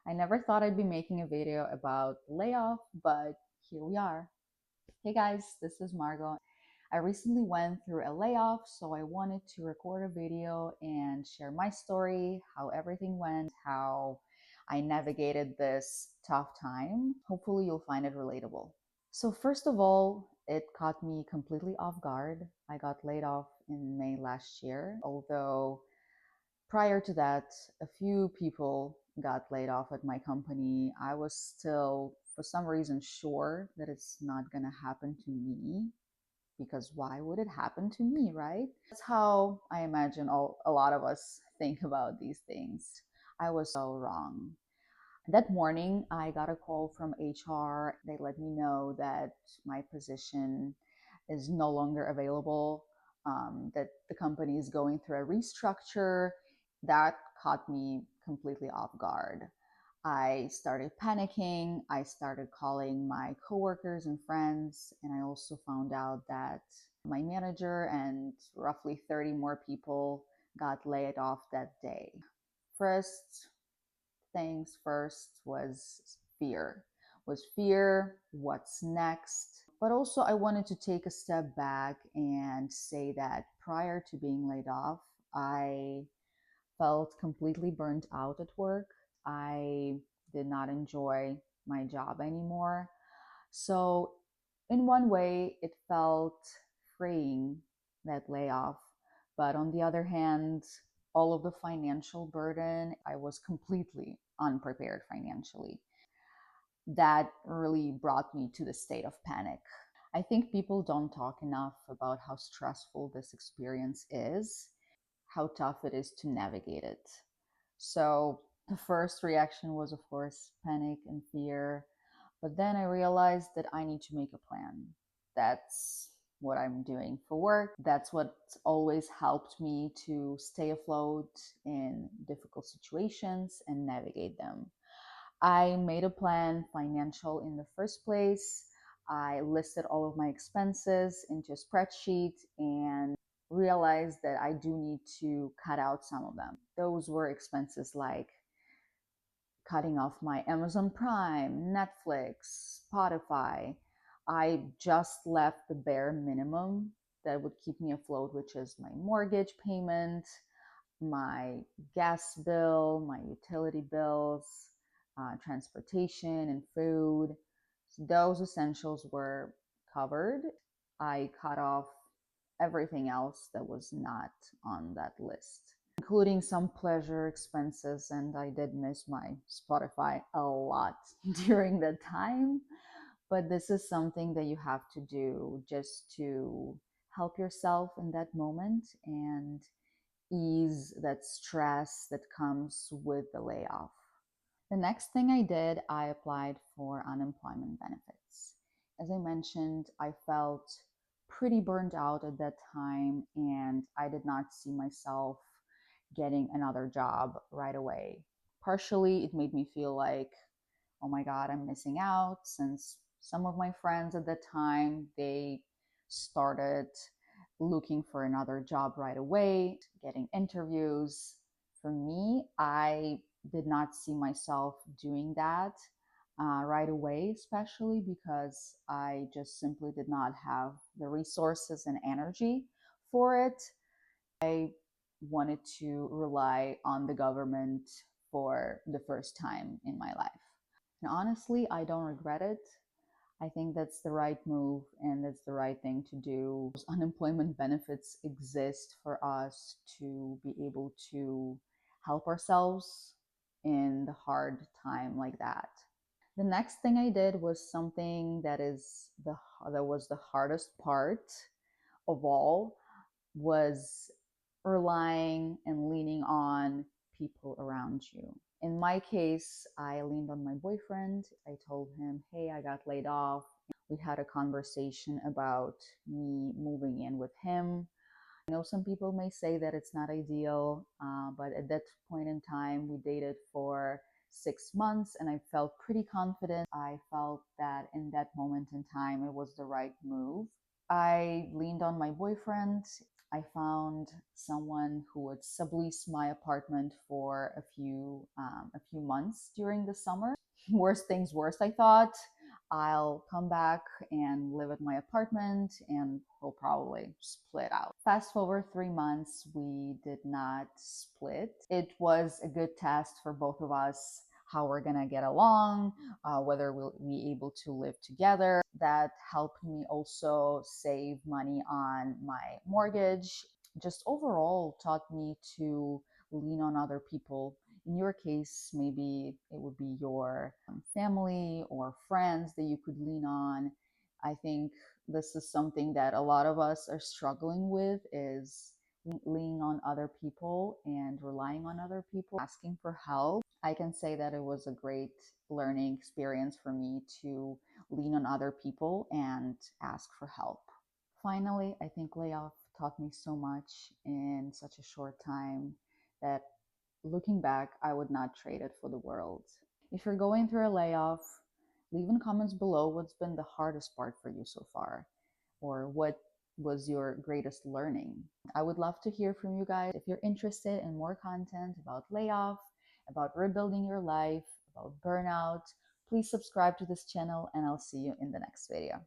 I never thought I'd be making a video about layoff, but here we are. Hey guys, this is Margot. I recently went through a layoff, so I wanted to record a video and share my story, how everything went, how I navigated this tough time. Hopefully, you'll find it relatable. So, first of all, it caught me completely off guard. I got laid off in May last year, although prior to that, a few people got laid off at my company. I was still, for some reason, sure that it's not going to happen to me because why would it happen to me, right? That's how I imagine a lot of us think about these things. I was so wrong. That morning, I got a call from HR. They let me know that my position is no longer available, that the company is going through a restructure. That caught me completely off guard. I started panicking. I started calling my coworkers and friends, and I also found out that my manager and roughly 30 more people got laid off that day. First things first was fear, what's next. But also I wanted to take a step back and say that prior to being laid off, I felt completely burnt out at work. I did not enjoy my job anymore. So in one way it felt freeing, that layoff, but on the other hand, all of the financial burden, I was completely unprepared financially. That really brought me to the state of panic. I think people don't talk enough about how stressful this experience is, how tough it is to navigate it. So the first reaction was, of course, panic and fear. But then I realized that I need to make a plan. That's what I'm doing for work. That's what always helped me to stay afloat in difficult situations and navigate them. I made a plan, financial in the first place. I listed all of my expenses into a spreadsheet and realized that I do need to cut out some of them. Those were expenses like cutting off my Amazon Prime, Netflix, Spotify. I just left the bare minimum that would keep me afloat, which is my mortgage payment, my gas bill, my utility bills, transportation, and food. So those essentials were covered. I cut off everything else that was not on that list, including some pleasure expenses. And I did miss my Spotify a lot during that time. But this is something that you have to do just to help yourself in that moment and ease that stress that comes with the layoff. The next thing I did, I applied for unemployment benefits. As I mentioned, I felt pretty burned out at that time, and I did not see myself getting another job right away. Partially, it made me feel like, oh my God, I'm missing out, since some of my friends at that time, they started looking for another job right away, getting interviews. For me, I did not see myself doing that right away, especially because I just simply did not have the resources and energy for it. I wanted to rely on the government for the first time in my life. And honestly, I don't regret it. I think that's the right move and that's the right thing to do. Unemployment benefits exist for us to be able to help ourselves in the hard time like that. The next thing I did was something that was the hardest part of all, was relying and leaning on people around you. In my case, I leaned on my boyfriend. I told him, hey, I got laid off. We had a conversation about me moving in with him. I know some people may say that it's not ideal, but at that point in time, we dated for 6 months and I felt pretty confident. I felt that in that moment in time, it was the right move. I leaned on my boyfriend. I found someone who would sublease my apartment for a few months during the summer. Worst things worst, I thought. I'll come back and live at my apartment and we'll probably split out. Fast forward 3 months, we did not split. It was a good test for both of us how we're gonna get along, whether we'll be able to live together. That helped me also save money on my mortgage. Just overall taught me to lean on other people. In your case, maybe it would be your family or friends that you could lean on. I think this is something that a lot of us are struggling with, is leaning on other people and relying on other people, asking for help. I can say that it was a great learning experience for me to lean on other people and ask for help. Finally, I think Layoff taught me so much in such a short time that looking back, I would not trade it for the world. If you're going through a layoff, leave in comments below what's been the hardest part for you so far, or what was your greatest learning. I would love to hear from you guys. If you're interested in more content about layoff, about rebuilding your life, about burnout, please subscribe to this channel and I'll see you in the next video.